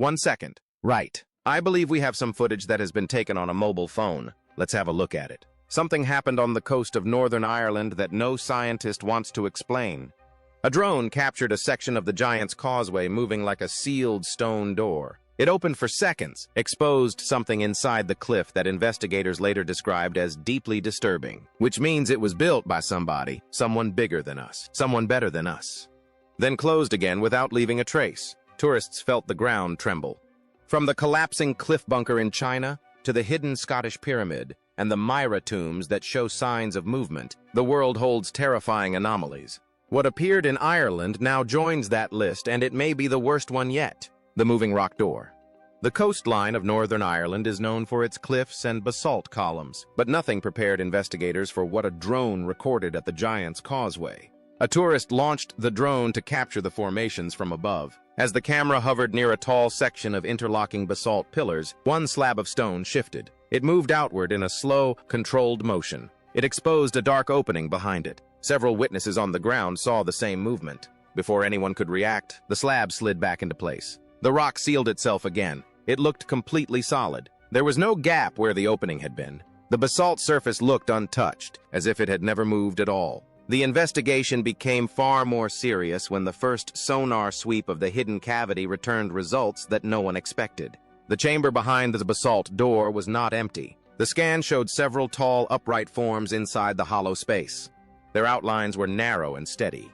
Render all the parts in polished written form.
1 second. Right. I believe we have some footage that has been taken on a mobile phone. Let's have a look at it. Something happened on the coast of Northern Ireland that no scientist wants to explain. A drone captured a section of the Giant's Causeway moving like a sealed stone door. It opened for seconds, exposed something inside the cliff that investigators later described as deeply disturbing, which means it was built by somebody, someone bigger than us, someone better than us. Then closed again without leaving a trace. Tourists felt the ground tremble. From the collapsing cliff bunker in China to the hidden Scottish pyramid and the Myra tombs that show signs of movement, the world holds terrifying anomalies. What appeared in Ireland now joins that list, and it may be the worst one yet: the moving rock door. The coastline of Northern Ireland is known for its cliffs and basalt columns, but nothing prepared investigators for what a drone recorded at the Giant's Causeway. A tourist launched the drone to capture the formations from above. As the camera hovered near a tall section of interlocking basalt pillars, one slab of stone shifted. It moved outward in a slow, controlled motion. It exposed a dark opening behind it. Several witnesses on the ground saw the same movement. Before anyone could react, the slab slid back into place. The rock sealed itself again. It looked completely solid. There was no gap where the opening had been. The basalt surface looked untouched, as if it had never moved at all. The investigation became far more serious when the first sonar sweep of the hidden cavity returned results that no one expected. The chamber behind the basalt door was not empty. The scan showed several tall, upright forms inside the hollow space. Their outlines were narrow and steady.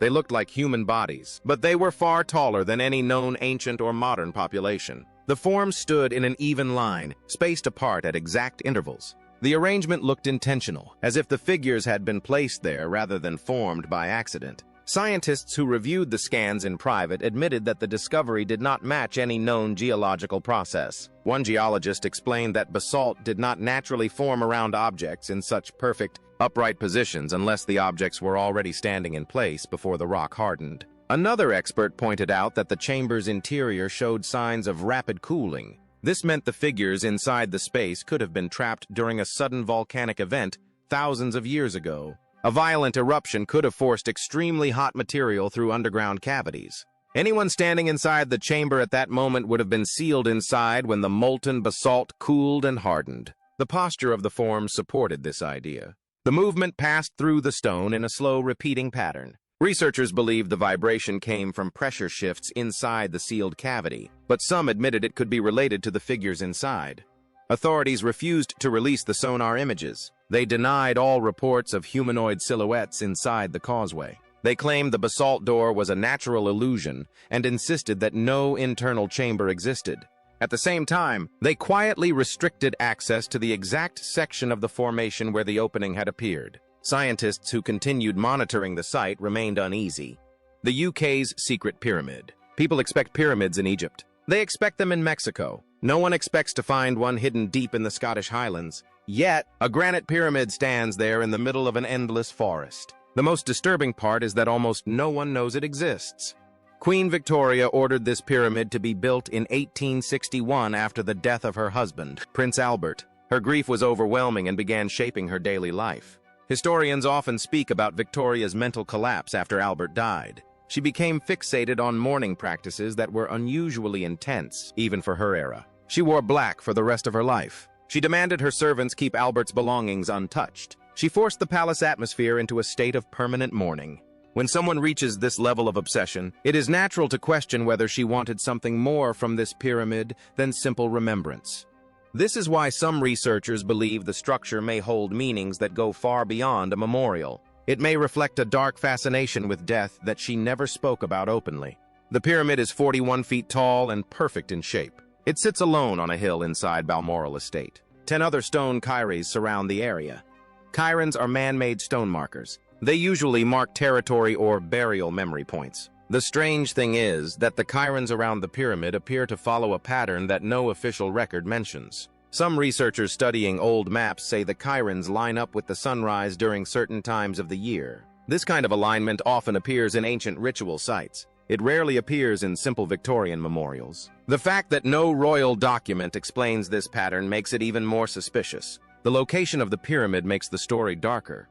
They looked like human bodies, but they were far taller than any known ancient or modern population. The forms stood in an even line, spaced apart at exact intervals. The arrangement looked intentional, as if the figures had been placed there rather than formed by accident. Scientists who reviewed the scans in private admitted that the discovery did not match any known geological process. One geologist explained that basalt did not naturally form around objects in such perfect, upright positions unless the objects were already standing in place before the rock hardened. Another expert pointed out that the chamber's interior showed signs of rapid cooling. This meant the figures inside the space could have been trapped during a sudden volcanic event thousands of years ago. A violent eruption could have forced extremely hot material through underground cavities. Anyone standing inside the chamber at that moment would have been sealed inside when the molten basalt cooled and hardened. The posture of the forms supported this idea. The movement passed through the stone in a slow, repeating pattern. Researchers believed the vibration came from pressure shifts inside the sealed cavity, but some admitted it could be related to the figures inside. Authorities refused to release the sonar images. They denied all reports of humanoid silhouettes inside the causeway. They claimed the basalt door was a natural illusion and insisted that no internal chamber existed. At the same time, they quietly restricted access to the exact section of the formation where the opening had appeared. Scientists who continued monitoring the site remained uneasy. The UK's secret pyramid. People expect pyramids in Egypt. They expect them in Mexico. No one expects to find one hidden deep in the Scottish Highlands. Yet, a granite pyramid stands there in the middle of an endless forest. The most disturbing part is that almost no one knows it exists. Queen Victoria ordered this pyramid to be built in 1861 after the death of her husband, Prince Albert. Her grief was overwhelming and began shaping her daily life. Historians often speak about Victoria's mental collapse after Albert died. She became fixated on mourning practices that were unusually intense, even for her era. She wore black for the rest of her life. She demanded her servants keep Albert's belongings untouched. She forced the palace atmosphere into a state of permanent mourning. When someone reaches this level of obsession, it is natural to question whether she wanted something more from this pyramid than simple remembrance. This is why some researchers believe the structure may hold meanings that go far beyond a memorial. It may reflect a dark fascination with death that she never spoke about openly. The pyramid is 41 feet tall and perfect in shape. It sits alone on a hill inside Balmoral Estate. 10 other stone kairos surround the area. Cairns are man-made stone markers. They usually mark territory or burial memory points. The strange thing is that the cairns around the pyramid appear to follow a pattern that no official record mentions. Some researchers studying old maps say the cairns line up with the sunrise during certain times of the year. This kind of alignment often appears in ancient ritual sites. It rarely appears in simple Victorian memorials. The fact that no royal document explains this pattern makes it even more suspicious. The location of the pyramid makes the story darker.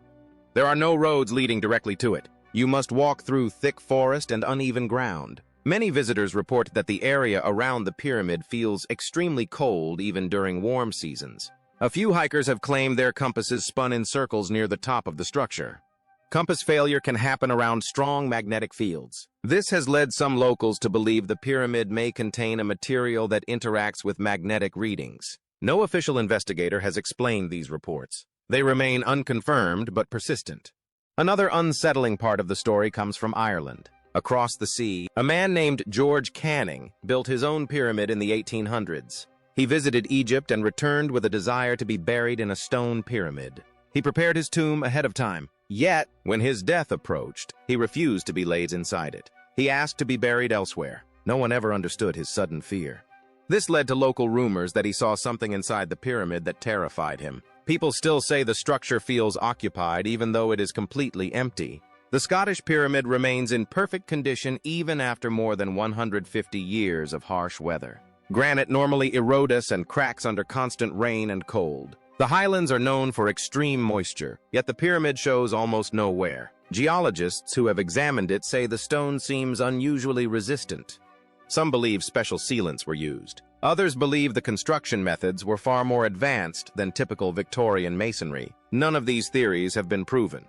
There are no roads leading directly to it. You must walk through thick forest and uneven ground. Many visitors report that the area around the pyramid feels extremely cold even during warm seasons. A few hikers have claimed their compasses spun in circles near the top of the structure. Compass failure can happen around strong magnetic fields. This has led some locals to believe the pyramid may contain a material that interacts with magnetic readings. No official investigator has explained these reports. They remain unconfirmed but persistent. Another unsettling part of the story comes from Ireland. Across the sea, a man named George Canning built his own pyramid in the 1800s. He visited Egypt and returned with a desire to be buried in a stone pyramid. He prepared his tomb ahead of time. Yet, when his death approached, he refused to be laid inside it. He asked to be buried elsewhere. No one ever understood his sudden fear. This led to local rumors that he saw something inside the pyramid that terrified him. People still say the structure feels occupied even though it is completely empty. The Scottish pyramid remains in perfect condition even after more than 150 years of harsh weather. Granite normally erodes and cracks under constant rain and cold. The highlands are known for extreme moisture, yet the pyramid shows almost no wear. Geologists who have examined it say the stone seems unusually resistant. Some believe special sealants were used. Others believe the construction methods were far more advanced than typical Victorian masonry. None of these theories have been proven.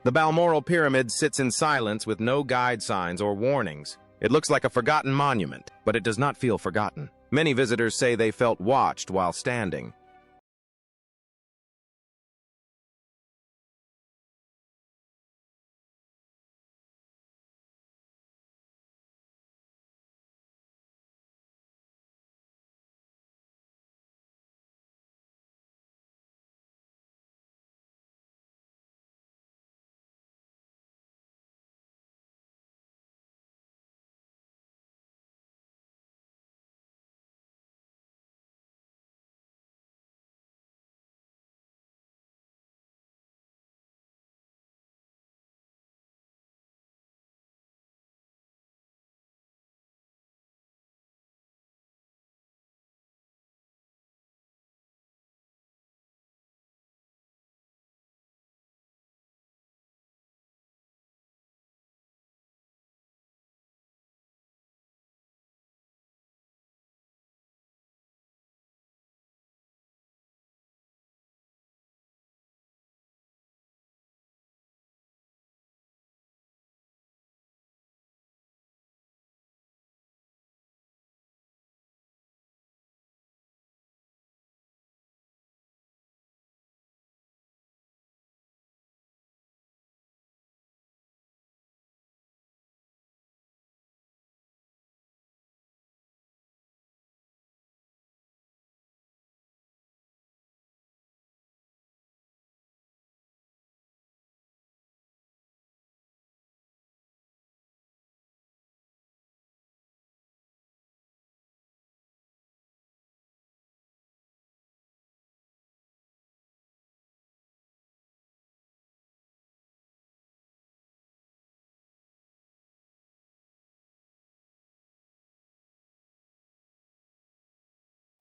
The Balmoral Pyramid sits in silence with no guide signs or warnings. It looks like a forgotten monument, but it does not feel forgotten. Many visitors say they felt watched while standing.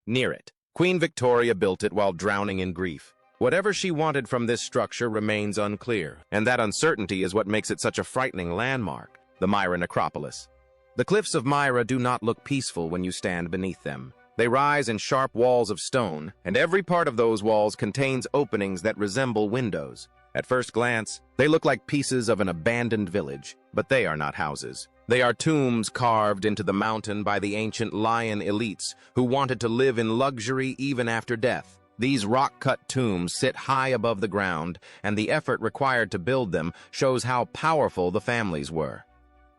Near it, Queen Victoria built it while drowning in grief. Whatever she wanted from this structure remains unclear, and that uncertainty is what makes it such a frightening landmark, the Myra necropolis. The cliffs of Myra do not look peaceful when you stand beneath them. They rise in sharp walls of stone, and every part of those walls contains openings that resemble windows. At first glance, they look like pieces of an abandoned village, but they are not houses. They are tombs carved into the mountain by the ancient lion elites who wanted to live in luxury even after death. These rock-cut tombs sit high above the ground, and the effort required to build them shows how powerful the families were.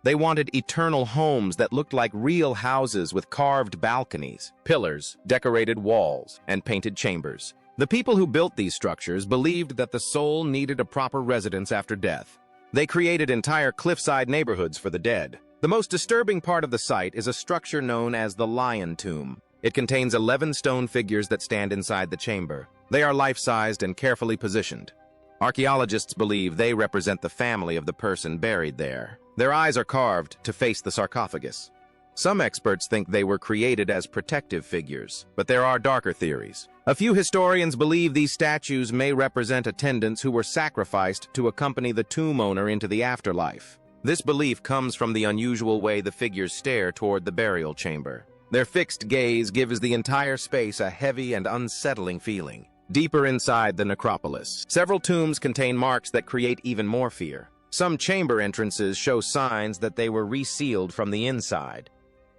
They wanted eternal homes that looked like real houses with carved balconies, pillars, decorated walls, and painted chambers. The people who built these structures believed that the soul needed a proper residence after death. They created entire cliffside neighborhoods for the dead. The most disturbing part of the site is a structure known as the Lion Tomb. It contains 11 stone figures that stand inside the chamber. They are life-sized and carefully positioned. Archaeologists believe they represent the family of the person buried there. Their eyes are carved to face the sarcophagus. Some experts think they were created as protective figures, but there are darker theories. A few historians believe these statues may represent attendants who were sacrificed to accompany the tomb owner into the afterlife. This belief comes from the unusual way the figures stare toward the burial chamber. Their fixed gaze gives the entire space a heavy and unsettling feeling. Deeper inside the necropolis, several tombs contain marks that create even more fear. Some chamber entrances show signs that they were resealed from the inside.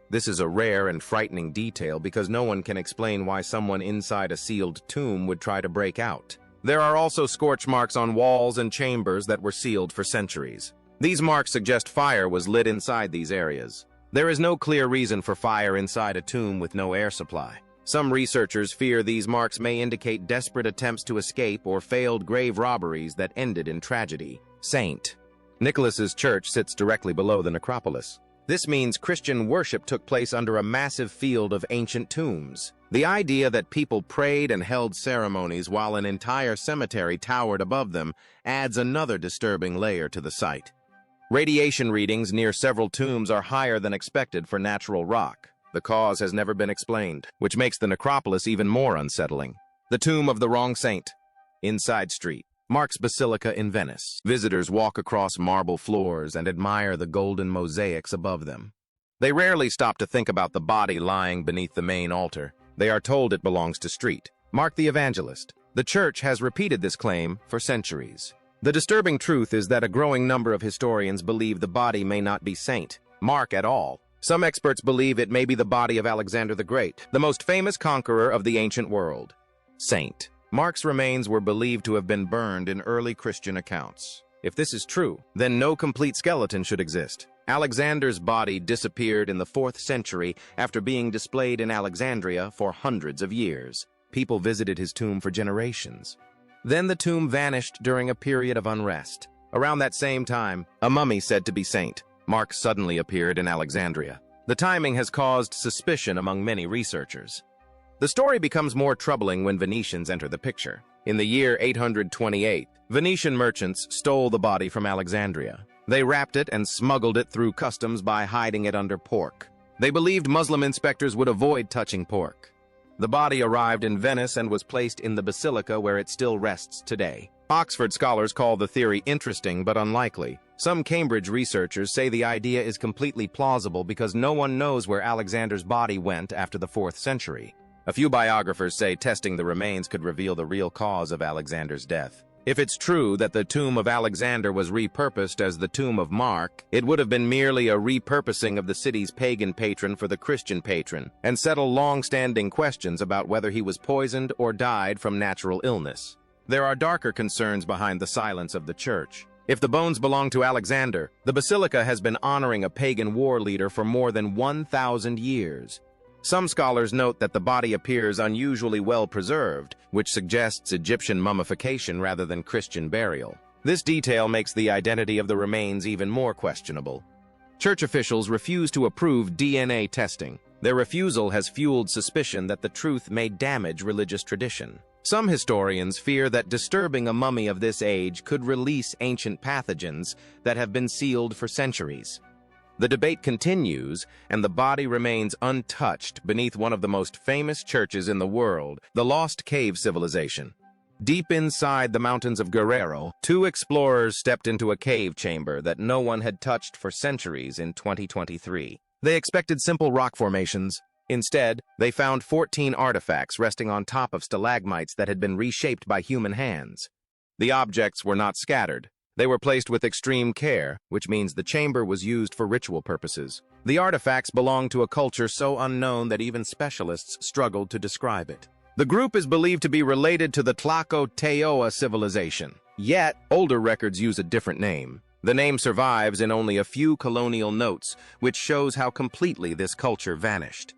This is a rare and frightening detail because no one can explain why someone inside a sealed tomb would try to break out. There are also scorch marks on walls and chambers that were sealed for centuries. These marks suggest fire was lit inside these areas. There is no clear reason for fire inside a tomb with no air supply. Some researchers fear these marks may indicate desperate attempts to escape or failed grave robberies that ended in tragedy. St. Nicholas's church sits directly below the necropolis. This means Christian worship took place under a massive field of ancient tombs. The idea that people prayed and held ceremonies while an entire cemetery towered above them adds another disturbing layer to the site. Radiation readings near several tombs are higher than expected for natural rock. The cause has never been explained, which makes the necropolis even more unsettling. The Tomb of the Wrong Saint, Inside Street, Mark's Basilica in Venice. Visitors walk across marble floors and admire the golden mosaics above them. They rarely stop to think about the body lying beneath the main altar. They are told it belongs to Street, Mark the Evangelist. The church has repeated this claim for centuries. The disturbing truth is that a growing number of historians believe the body may not be Saint Mark at all. Some experts believe it may be the body of Alexander the Great, the most famous conqueror of the ancient world. Saint Mark's remains were believed to have been burned in early Christian accounts. If this is true, then no complete skeleton should exist. Alexander's body disappeared in the 4th century after being displayed in Alexandria for hundreds of years. People visited his tomb for generations. Then the tomb vanished during a period of unrest. Around that same time, a mummy said to be Saint Mark suddenly appeared in Alexandria. The timing has caused suspicion among many researchers. The story becomes more troubling when Venetians enter the picture. In the year 828, Venetian merchants stole the body from Alexandria. They wrapped it and smuggled it through customs by hiding it under pork. They believed Muslim inspectors would avoid touching pork. The body arrived in Venice and was placed in the basilica where it still rests today. Oxford scholars call the theory interesting but unlikely. Some Cambridge researchers say the idea is completely plausible because no one knows where Alexander's body went after the 4th century. A few biographers say testing the remains could reveal the real cause of Alexander's death. If it's true that the tomb of Alexander was repurposed as the tomb of Mark, it would have been merely a repurposing of the city's pagan patron for the Christian patron, and settle long-standing questions about whether he was poisoned or died from natural illness. There are darker concerns behind the silence of the church. If the bones belong to Alexander, the basilica has been honoring a pagan war leader for more than 1,000 years. Some scholars note that the body appears unusually well preserved, which suggests Egyptian mummification rather than Christian burial. This detail makes the identity of the remains even more questionable. Church officials refuse to approve DNA testing. Their refusal has fueled suspicion that the truth may damage religious tradition. Some historians fear that disturbing a mummy of this age could release ancient pathogens that have been sealed for centuries. The debate continues, and the body remains untouched beneath one of the most famous churches in the world, the Lost Cave Civilization. Deep inside the mountains of Guerrero, 2 explorers stepped into a cave chamber that no one had touched for centuries in 2023. They expected simple rock formations. Instead, they found 14 artifacts resting on top of stalagmites that had been reshaped by human hands. The objects were not scattered. They were placed with extreme care, which means the chamber was used for ritual purposes. The artifacts belong to a culture so unknown that even specialists struggled to describe it. The group is believed to be related to the Tlaco-Teoa civilization. Yet, older records use a different name. The name survives in only a few colonial notes, which shows how completely this culture vanished.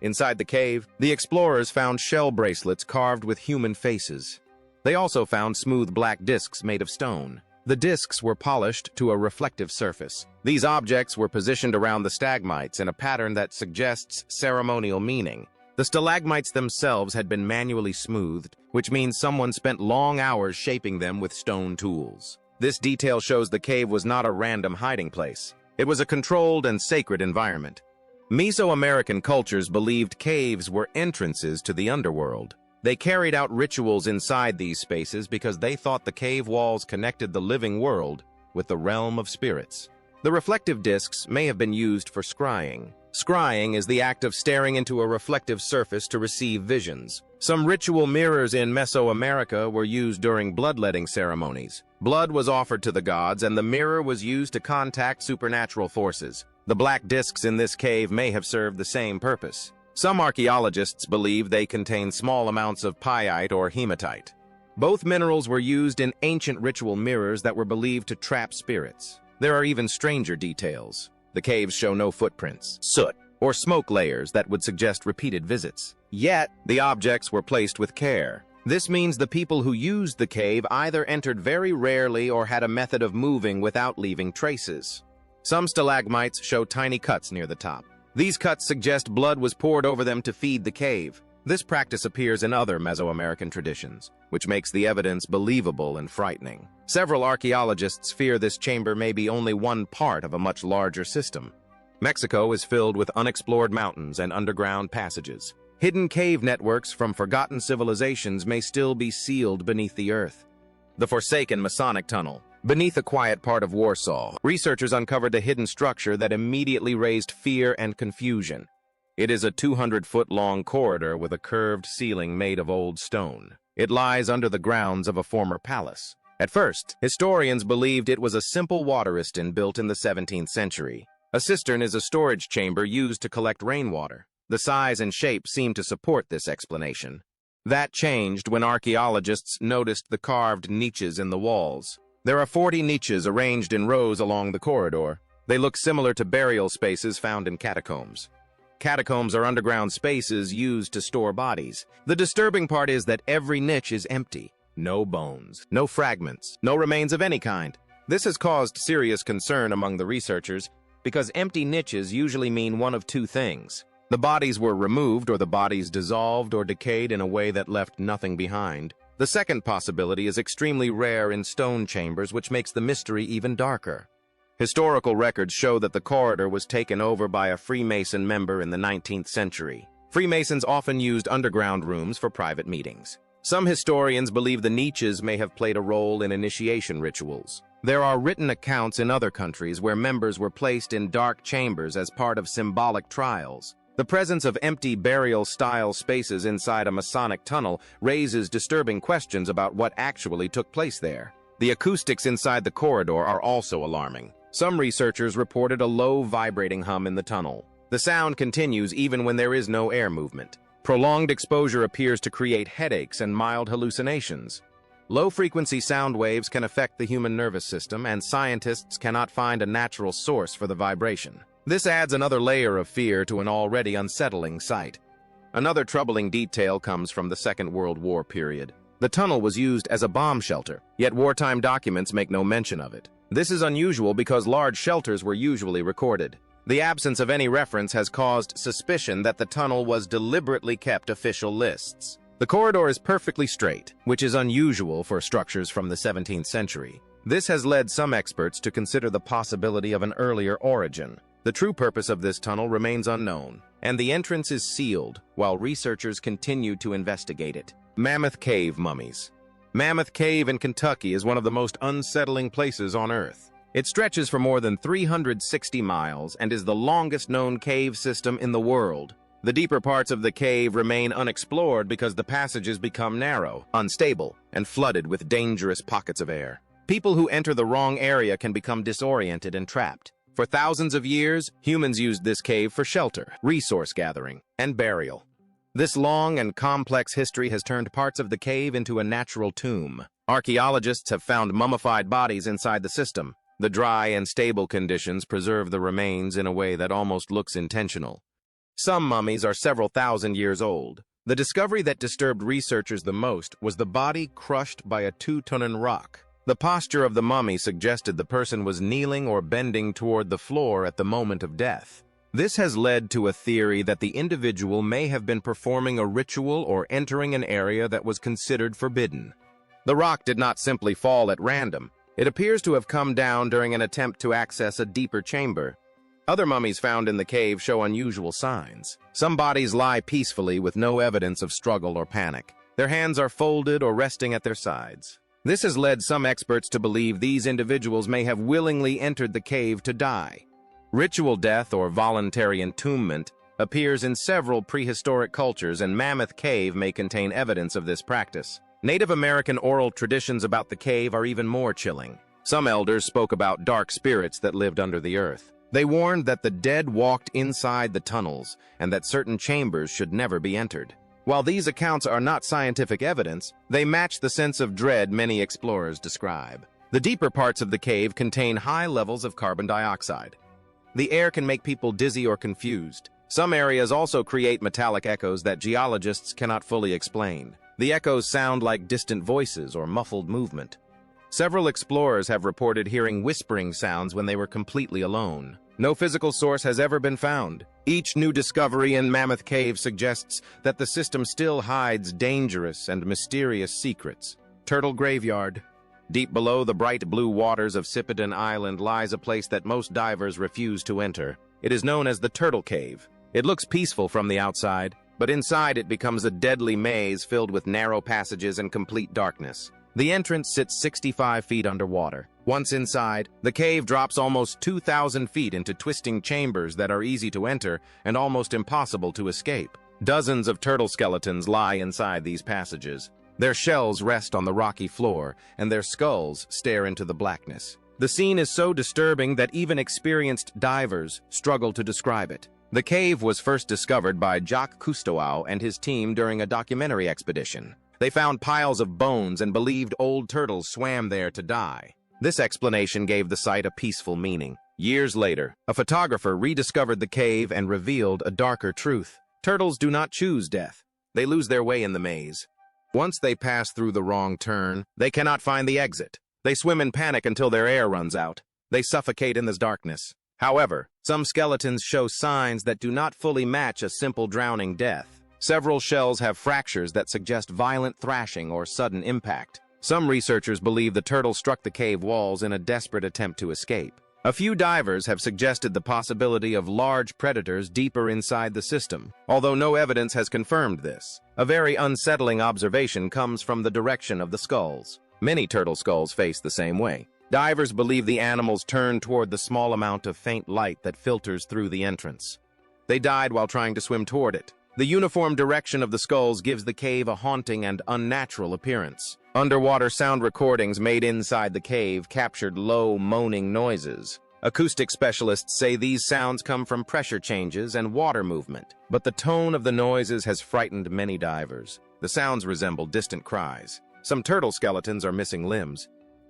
Inside the cave, the explorers found shell bracelets carved with human faces. They also found smooth black discs made of stone. The discs were polished to a reflective surface. These objects were positioned around the stalagmites in a pattern that suggests ceremonial meaning. The stalagmites themselves had been manually smoothed, which means someone spent long hours shaping them with stone tools. This detail shows the cave was not a random hiding place. It was a controlled and sacred environment. Mesoamerican cultures believed caves were entrances to the underworld. They carried out rituals inside these spaces because they thought the cave walls connected the living world with the realm of spirits. The reflective discs may have been used for scrying. Scrying is the act of staring into a reflective surface to receive visions. Some ritual mirrors in Mesoamerica were used during bloodletting ceremonies. Blood was offered to the gods, and the mirror was used to contact supernatural forces. The black discs in this cave may have served the same purpose. Some archaeologists believe they contain small amounts of pyrite or hematite. Both minerals were used in ancient ritual mirrors that were believed to trap spirits. There are even stranger details. The caves show no footprints, soot, or smoke layers that would suggest repeated visits. Yet, the objects were placed with care. This means the people who used the cave either entered very rarely or had a method of moving without leaving traces. Some stalagmites show tiny cuts near the top. These cuts suggest blood was poured over them to feed the cave. This practice appears in other Mesoamerican traditions, which makes the evidence believable and frightening. Several archaeologists fear this chamber may be only one part of a much larger system. Mexico is filled with unexplored mountains and underground passages. Hidden cave networks from forgotten civilizations may still be sealed beneath the earth. The forsaken Masonic Tunnel. Beneath a quiet part of Warsaw, researchers uncovered a hidden structure that immediately raised fear and confusion. It is a 200-foot-long corridor with a curved ceiling made of old stone. It lies under the grounds of a former palace. At first, historians believed it was a simple water cistern built in the 17th century. A cistern is a storage chamber used to collect rainwater. The size and shape seem to support this explanation. That changed when archaeologists noticed the carved niches in the walls. There are 40 niches arranged in rows along the corridor. They look similar to burial spaces found in catacombs. Catacombs are underground spaces used to store bodies. The disturbing part is that every niche is empty. No bones, no fragments, no remains of any kind. This has caused serious concern among the researchers because empty niches usually mean one of two things. The bodies were removed, or the bodies dissolved or decayed in a way that left nothing behind. The second possibility is extremely rare in stone chambers, which makes the mystery even darker. Historical records show that the corridor was taken over by a Freemason member in the 19th century. Freemasons often used underground rooms for private meetings. Some historians believe the niches may have played a role in initiation rituals. There are written accounts in other countries where members were placed in dark chambers as part of symbolic trials. The presence of empty burial-style spaces inside a Masonic tunnel raises disturbing questions about what actually took place there. The acoustics inside the corridor are also alarming. Some researchers reported a low vibrating hum in the tunnel. The sound continues even when there is no air movement. Prolonged exposure appears to create headaches and mild hallucinations. Low-frequency sound waves can affect the human nervous system, and scientists cannot find a natural source for the vibration. This adds another layer of fear to an already unsettling sight. Another troubling detail comes from the Second World War period. The tunnel was used as a bomb shelter, yet wartime documents make no mention of it. This is unusual because large shelters were usually recorded. The absence of any reference has caused suspicion that the tunnel was deliberately kept official lists. The corridor is perfectly straight, which is unusual for structures from the 17th century. This has led some experts to consider the possibility of an earlier origin. The true purpose of this tunnel remains unknown, and the entrance is sealed while researchers continue to investigate it. Mammoth Cave Mummies. Mammoth Cave in Kentucky is one of the most unsettling places on Earth. It stretches for more than 360 miles and is the longest known cave system in the world. The deeper parts of the cave remain unexplored because the passages become narrow, unstable, and flooded with dangerous pockets of air. People who enter the wrong area can become disoriented and trapped. For thousands of years, humans used this cave for shelter, resource gathering, and burial. This long and complex history has turned parts of the cave into a natural tomb. Archaeologists have found mummified bodies inside the system. The dry and stable conditions preserve the remains in a way that almost looks intentional. Some mummies are several thousand years old. The discovery that disturbed researchers the most was the body crushed by a 2-ton rock. The posture of the mummy suggested the person was kneeling or bending toward the floor at the moment of death. This has led to a theory that the individual may have been performing a ritual or entering an area that was considered forbidden. The rock did not simply fall at random. It appears to have come down during an attempt to access a deeper chamber. Other mummies found in the cave show unusual signs. Some bodies lie peacefully with no evidence of struggle or panic. Their hands are folded or resting at their sides. This has led some experts to believe these individuals may have willingly entered the cave to die. Ritual death or voluntary entombment appears in several prehistoric cultures, and Mammoth Cave may contain evidence of this practice. Native American oral traditions about the cave are even more chilling. Some elders spoke about dark spirits that lived under the earth. They warned that the dead walked inside the tunnels and that certain chambers should never be entered. While these accounts are not scientific evidence, they match the sense of dread many explorers describe. The deeper parts of the cave contain high levels of carbon dioxide. The air can make people dizzy or confused. Some areas also create metallic echoes that geologists cannot fully explain. The echoes sound like distant voices or muffled movement. Several explorers have reported hearing whispering sounds when they were completely alone. No physical source has ever been found. Each new discovery in Mammoth Cave suggests that the system still hides dangerous and mysterious secrets. Turtle Graveyard. Deep below the bright blue waters of Sipidon Island lies a place that most divers refuse to enter. It is known as the Turtle Cave. It looks peaceful from the outside, but inside it becomes a deadly maze filled with narrow passages and complete darkness. The entrance sits 65 feet underwater. Once inside, the cave drops almost 2,000 feet into twisting chambers that are easy to enter and almost impossible to escape. Dozens of turtle skeletons lie inside these passages. Their shells rest on the rocky floor, and their skulls stare into the blackness. The scene is so disturbing that even experienced divers struggle to describe it. The cave was first discovered by Jacques Cousteau and his team during a documentary expedition. They found piles of bones and believed old turtles swam there to die. This explanation gave the site a peaceful meaning. Years later, a photographer rediscovered the cave and revealed a darker truth. Turtles do not choose death. They lose their way in the maze. Once they pass through the wrong turn, they cannot find the exit. They swim in panic until their air runs out. They suffocate in this darkness. However, some skeletons show signs that do not fully match a simple drowning death. Several shells have fractures that suggest violent thrashing or sudden impact. Some researchers believe the turtle struck the cave walls in a desperate attempt to escape. A few divers have suggested the possibility of large predators deeper inside the system, although no evidence has confirmed this. A very unsettling observation comes from the direction of the skulls. Many turtle skulls face the same way. Divers believe the animals turn toward the small amount of faint light that filters through the entrance. They died while trying to swim toward it. The uniform direction of the skulls gives the cave a haunting and unnatural appearance. Underwater sound recordings made inside the cave captured low, moaning noises. Acoustic specialists say these sounds come from pressure changes and water movement, but the tone of the noises has frightened many divers. The sounds resemble distant cries. Some turtle skeletons are missing limbs.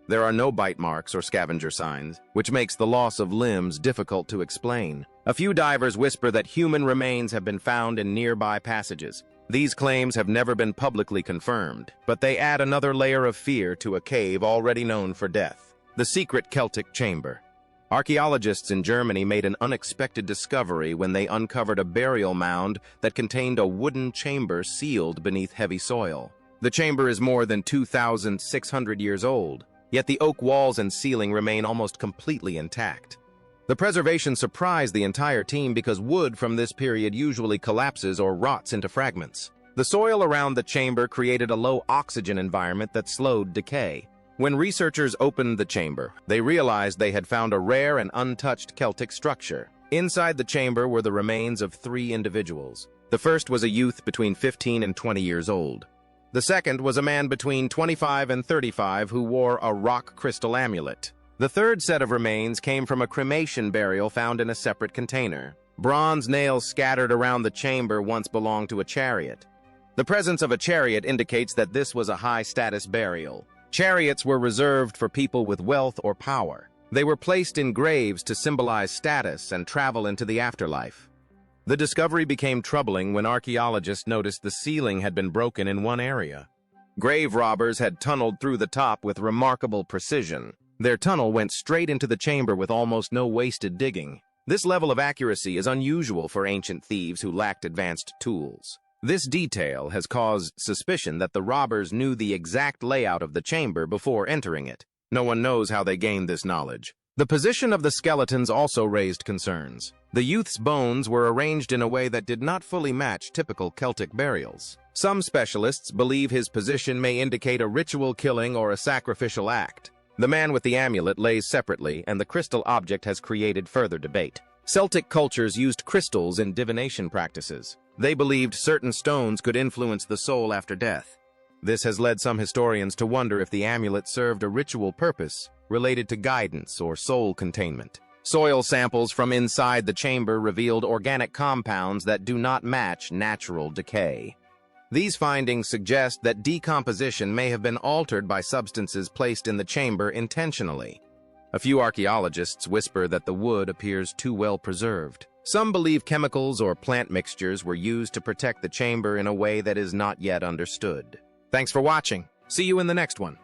There are no bite marks or scavenger signs, which makes the loss of limbs difficult to explain. A few divers whisper that human remains have been found in nearby passages. These claims have never been publicly confirmed, but they add another layer of fear to a cave already known for death. The secret Celtic chamber. Archaeologists in Germany made an unexpected discovery when they uncovered a burial mound that contained a wooden chamber sealed beneath heavy soil. The chamber is more than 2,600 years old. Yet the oak walls and ceiling remain almost completely intact. The preservation surprised the entire team because wood from this period usually collapses or rots into fragments. The soil around the chamber created a low oxygen environment that slowed decay. When researchers opened the chamber, they realized they had found a rare and untouched Celtic structure. Inside the chamber were the remains of 3 individuals. The first was a youth between 15 and 20 years old. The second was a man between 25 and 35 who wore a rock crystal amulet. The third set of remains came from a cremation burial found in a separate container. Bronze nails scattered around the chamber once belonged to a chariot. The presence of a chariot indicates that this was a high-status burial. Chariots were reserved for people with wealth or power. They were placed in graves to symbolize status and travel into the afterlife. The discovery became troubling when archaeologists noticed the ceiling had been broken in one area. Grave robbers had tunneled through the top with remarkable precision. Their tunnel went straight into the chamber with almost no wasted digging. This level of accuracy is unusual for ancient thieves who lacked advanced tools. This detail has caused suspicion that the robbers knew the exact layout of the chamber before entering it. No one knows how they gained this knowledge. The position of the skeletons also raised concerns. The youth's bones were arranged in a way that did not fully match typical Celtic burials. Some specialists believe his position may indicate a ritual killing or a sacrificial act. The man with the amulet lays separately, and the crystal object has created further debate. Celtic cultures used crystals in divination practices. They believed certain stones could influence the soul after death. This has led some historians to wonder if the amulet served a ritual purpose related to guidance or soul containment. Soil samples from inside the chamber revealed organic compounds that do not match natural decay. These findings suggest that decomposition may have been altered by substances placed in the chamber intentionally. A few archaeologists whisper that the wood appears too well preserved. Some believe chemicals or plant mixtures were used to protect the chamber in a way that is not yet understood. Thanks for watching. See you in the next one.